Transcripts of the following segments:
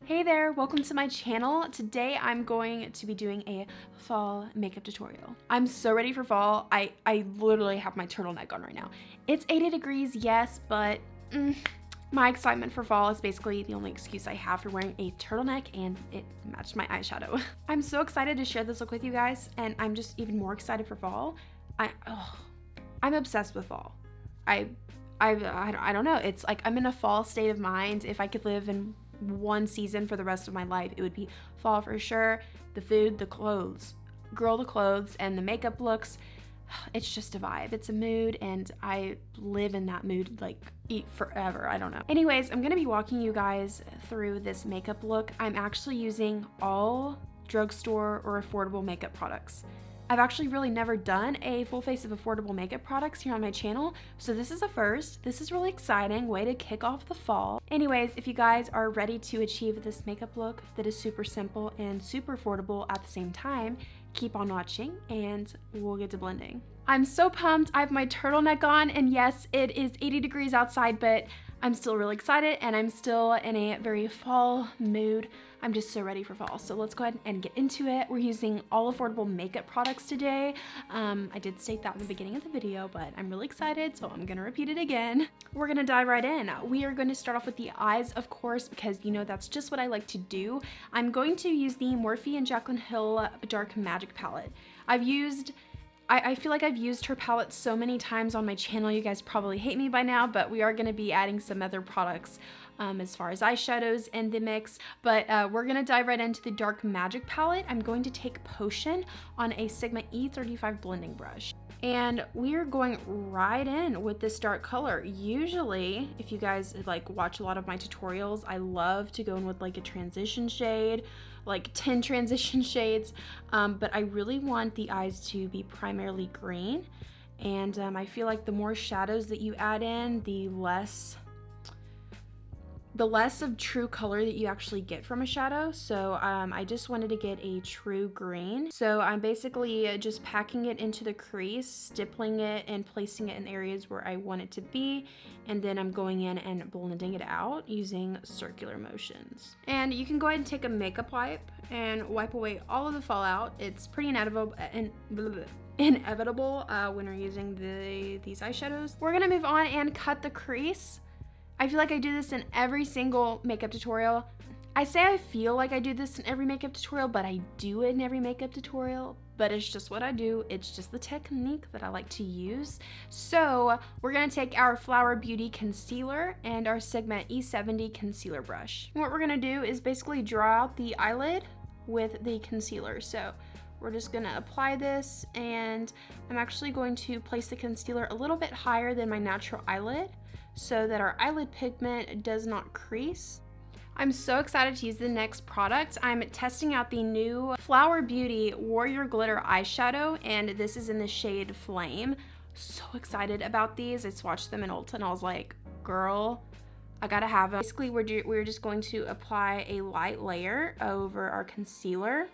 Hey there, welcome to my channel. Today I'm going to be doing a fall makeup tutorial. I'm so ready for fall. I literally have my turtleneck on right now. It's 80 degrees, yes, but my excitement for fall is basically the only excuse I have for wearing a turtleneck, and it matched my eyeshadow. I'm so excited to share this look with you guys, and I'm just even more excited for fall. I'm obsessed with fall. I don't know. It's like I'm in a fall state of mind. If I could live in one season for the rest of my life, it would be fall for sure. The food, the clothes, girl, the clothes, and the makeup looks. It's just a vibe. It's a mood, and I live in that mood like forever. I don't know. Anyways, I'm gonna be walking you guys through this makeup look. I'm actually using all drugstore or affordable makeup products. I've actually really never done a full face of affordable makeup products here on my channel, so this is a first. This is really exciting, way to kick off the fall. Anyways, if you guys are ready to achieve this makeup look that is super simple and super affordable at the same time, keep on watching and we'll get to blending. I'm so pumped. I have my turtleneck on, and yes, it is 80 degrees outside, but I'm still really excited and I'm still in a very fall mood. I'm just so ready for fall. So let's go ahead and get into it. We're using all affordable makeup products today. I did state that in the beginning of the video, but I'm really excited, so I'm gonna repeat it again. We're gonna dive right in. We are going to start off with the eyes, of course, because you know that's just what I like to do. I'm going to use the Morphe and JACLYN Hill Dark Magic Palette. I feel like I've used her palette so many times on my channel. You guys probably hate me by now, but we are going to be adding some other products as far as eyeshadows in the mix. But we're going to dive right into the Dark Magic Palette. I'm going to take Potion on a Sigma E35 blending brush. And we're going right in with this dark color. Usually, if you guys like watch a lot of my tutorials, I love to go in with like a transition shade, like 10 transition shades, but I really want the eyes to be primarily green, and I feel like the more shadows that you add in, the less of true color that you actually get from a shadow. So I just wanted to get a true green. So I'm basically just packing it into the crease, stippling it and placing it in areas where I want it to be. And then I'm going in and blending it out using circular motions. And you can go ahead and take a makeup wipe and wipe away all of the fallout. It's pretty inevitable when we're using these eyeshadows. We're gonna move on and cut the crease. I feel like I do this in every single makeup tutorial. I say I feel like I do this in every makeup tutorial, but I do it in every makeup tutorial, but it's just what I do. It's just the technique that I like to use. So we're gonna take our Flower Beauty concealer and our Sigma E70 concealer brush. And what we're gonna do is basically draw out the eyelid with the concealer. So we're just gonna apply this, and I'm actually going to place the concealer a little bit higher than my natural eyelid, so that our eyelid pigment does not crease. I'm so excited to use the next product. I'm testing out the new Flower Beauty Warrior Glitter eyeshadow, and this is in the shade Flame. So excited about these. I swatched them in Ulta and I was like, girl, I gotta have them. Basically, we're just going to apply a light layer over our concealer.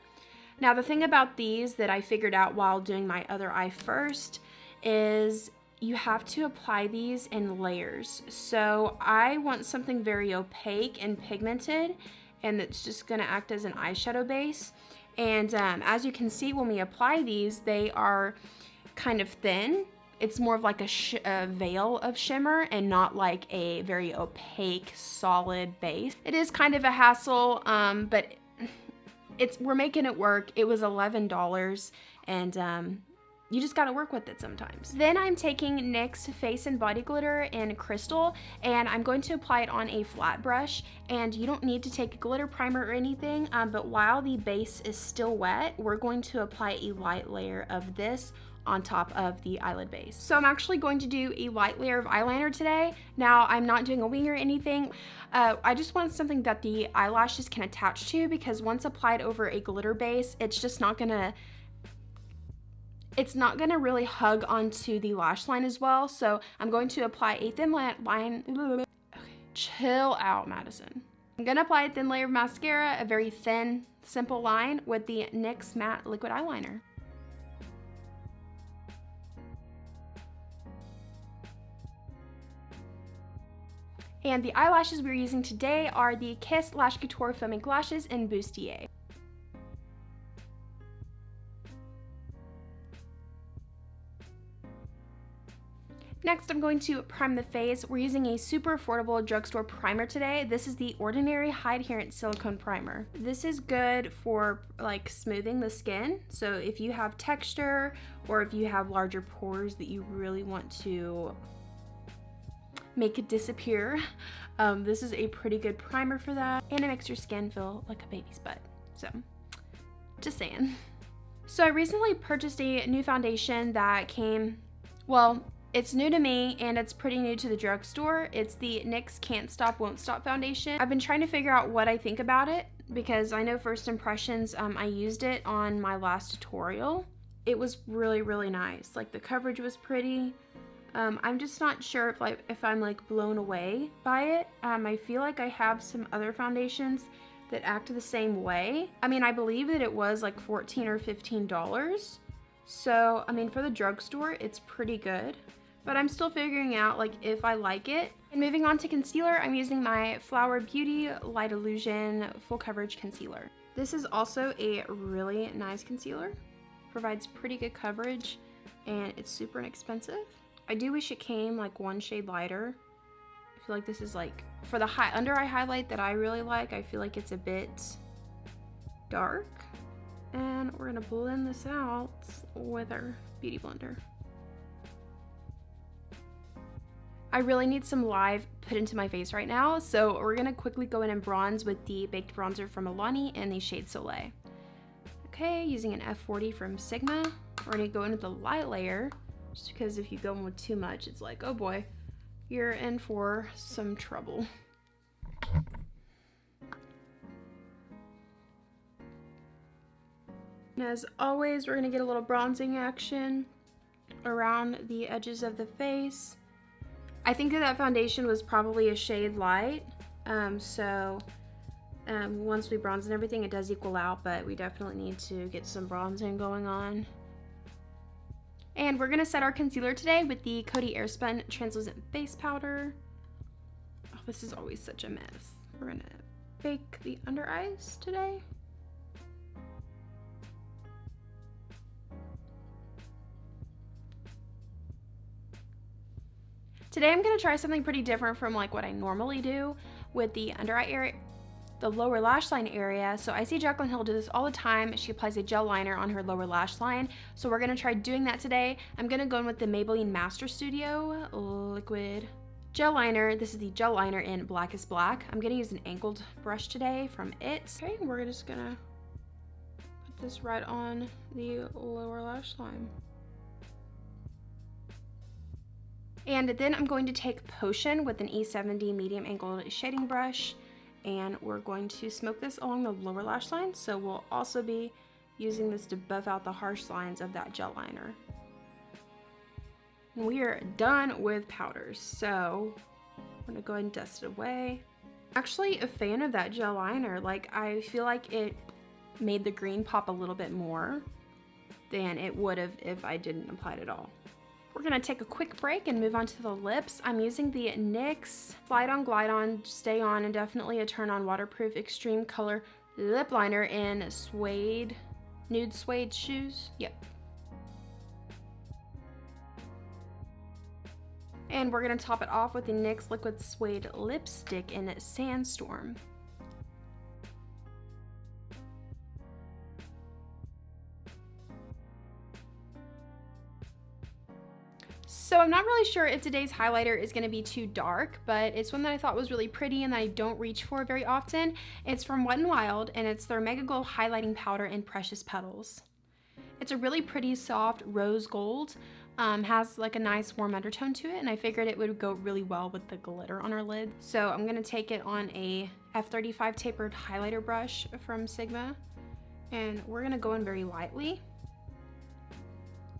Now, the thing about these that I figured out while doing my other eye first is you have to apply these in layers. So I want something very opaque and pigmented, and it's just gonna act as an eyeshadow base. And as you can see, when we apply these, they are kind of thin. It's more of like a veil of shimmer and not like a very opaque, solid base. It is kind of a hassle, but we're making it work. It was $11, and you just gotta work with it sometimes. Then I'm taking NYX Face and Body Glitter in Crystal, and I'm going to apply it on a flat brush. And you don't need to take a glitter primer or anything, but while the base is still wet, we're going to apply a light layer of this on top of the eyelid base. So I'm actually going to do a light layer of eyeliner today. Now, I'm not doing a wing or anything. I just want something that the eyelashes can attach to, because once applied over a glitter base, it's not gonna really hug onto the lash line as well. So I'm going to apply a thin line. Okay, chill out, Madison. I'm gonna apply a thin layer of mascara, a very thin, simple line with the NYX Matte Liquid Eyeliner. And the eyelashes we're using today are the Kiss Lash Couture Foaming Lashes in Bustier. Next, I'm going to prime the face. We're using a super affordable drugstore primer today. This is the Ordinary High Adherence Silicone Primer. This is good for like smoothing the skin. So if you have texture or if you have larger pores that you really want to make it disappear, this is a pretty good primer for that. And it makes your skin feel like a baby's butt. So, just saying. So I recently purchased a new foundation that came, well, it's new to me and it's pretty new to the drugstore. It's the NYX Can't Stop Won't Stop foundation. I've been trying to figure out what I think about it because I know first impressions, I used it on my last tutorial. It was really, really nice. Like the coverage was pretty. I'm just not sure if I'm like blown away by it. I feel like I have some other foundations that act the same way. I mean, I believe that it was like $14 or $15. So, I mean, for the drugstore, it's pretty good. But I'm still figuring out like if I like it. And moving on to concealer, I'm using my Flower Beauty Light Illusion Full Coverage Concealer. This is also a really nice concealer. Provides pretty good coverage and it's super inexpensive. I do wish it came like one shade lighter. I feel like this is like, for the under eye highlight that I really like, I feel like it's a bit dark. And we're gonna blend this out with our Beauty Blender. I really need some live put into my face right now, so we're gonna quickly go in and bronze with the Baked Bronzer from MILANI in the shade Soleil. Okay, using an F40 from Sigma, we're gonna go into the light layer, just because if you go in with too much, it's like, oh boy, you're in for some trouble. And as always, we're gonna get a little bronzing action around the edges of the face. I think that foundation was probably a shade light, once we bronze and everything, it does equal out, but we definitely need to get some bronzing going on. And we're gonna set our concealer today with the COTY AIRSPUN Translucent Face Powder. Oh, this is always such a mess. We're gonna bake the under eyes today. Today I'm gonna try something pretty different from like what I normally do with the under eye area, the lower lash line area. So I see JACLYN Hill do this all the time. She applies a gel liner on her lower lash line. So we're gonna try doing that today. I'm gonna go in with the Maybelline Master Studio Liquid Gel Liner. This is the gel liner in Black is Black. I'm gonna use an angled brush today from it. Okay, we're just gonna put this right on the lower lash line. And then I'm going to take Potion with an E70 medium angled shading brush, and we're going to smoke this along the lower lash line. So we'll also be using this to buff out the harsh lines of that gel liner. And we are done with powders, so I'm gonna go ahead and dust it away. Actually a fan of that gel liner. Like, I feel like it made the green pop a little bit more than it would have if I didn't apply it at all. We're gonna take a quick break and move on to the lips. I'm using the NYX Slide On, Glide On, Stay On, and Definitely a Turn On Waterproof Extreme Color Lip Liner in suede, nude suede shoes. Yep. And we're gonna top it off with the NYX Liquid Suede Lipstick in Sandstorm. So I'm not really sure if today's highlighter is going to be too dark, but it's one that I thought was really pretty and that I don't reach for very often. It's from Wet n Wild, and it's their Mega Glow Highlighting Powder in Precious Petals. It's a really pretty soft rose gold, has like a nice warm undertone to it, and I figured it would go really well with the glitter on our lid. So I'm going to take it on a F35 tapered highlighter brush from Sigma, and we're going to go in very lightly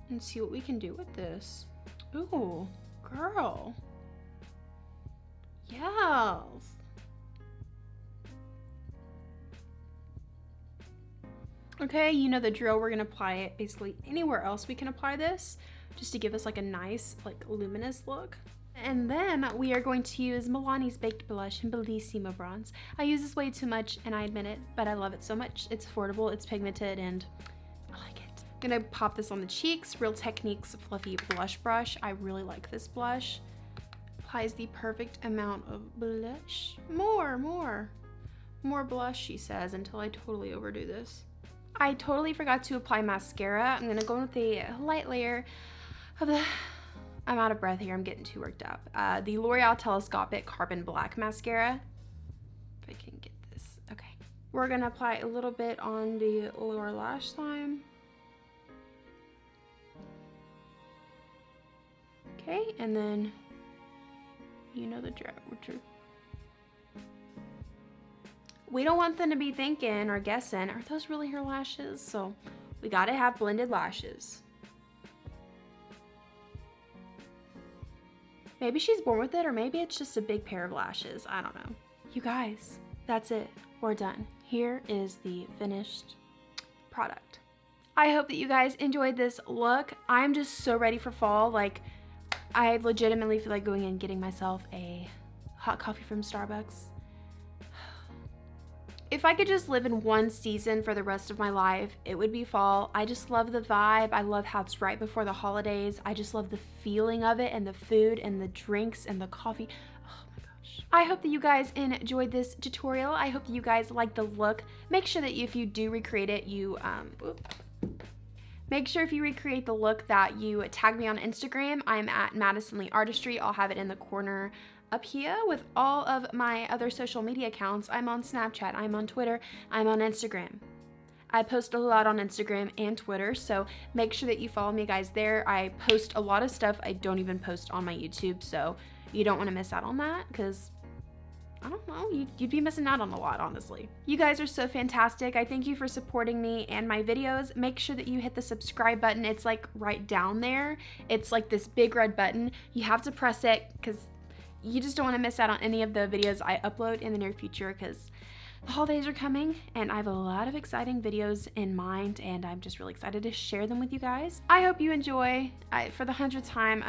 and see what we can do with this. Ooh, girl. Yes. Okay, you know the drill. We're gonna apply it basically anywhere else we can apply this, just to give us like a nice, like luminous look. And then we are going to use Milani's Baked Blush in Bellissimo Bronze. I use this way too much, and I admit it, but I love it so much. It's affordable, it's pigmented, and I like it. I'm gonna pop this on the cheeks. Real Techniques Fluffy Blush Brush. I really like this blush. Applies the perfect amount of blush. More blush, she says, until I totally overdo this. I totally forgot to apply mascara. I'm gonna go in with a light layer of the... I'm out of breath here, I'm getting too worked up. The L'Oreal Telescopic Carbon Black Mascara. If I can get this, okay. We're gonna apply a little bit on the lower lash line. Okay, and then, you know the drill. We don't want them to be thinking or guessing, are those really her lashes? So we gotta have blended lashes. Maybe she's born with it, or maybe it's just a big pair of lashes. I don't know. You guys, that's it. We're done. Here is the finished product. I hope that you guys enjoyed this look. I'm just so ready for fall. Like, I legitimately feel like going and getting myself a hot coffee from Starbucks. If I could just live in one season for the rest of my life, it would be fall. I just love the vibe. I love how it's right before the holidays. I just love the feeling of it, and the food and the drinks and the coffee. Oh my gosh. I hope that you guys enjoyed this tutorial. I hope that you guys like the look. Make sure that if you do recreate it, make sure if you recreate the look that you tag me on Instagram. I'm at Madison Lee Artistry. I'll have it in the corner up here with all of my other social media accounts. I'm on Snapchat, I'm on Twitter, I'm on Instagram. I post a lot on Instagram and Twitter, so make sure that you follow me guys there. I post a lot of stuff I don't even post on my YouTube, so you don't want to miss out on that, because I don't know, you'd be missing out on a lot, honestly. You guys are so fantastic. I thank you for supporting me and my videos. Make sure that you hit the subscribe button. It's like right down there. It's like this big red button. You have to press it because you just don't want to miss out on any of the videos I upload in the near future, because the holidays are coming and I have a lot of exciting videos in mind, and I'm just really excited to share them with you guys. I hope you enjoy. For the 100th time,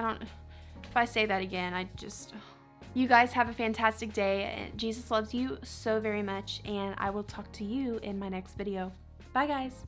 if I say that again, you guys have a fantastic day. Jesus loves you so very much, and I will talk to you in my next video. Bye guys.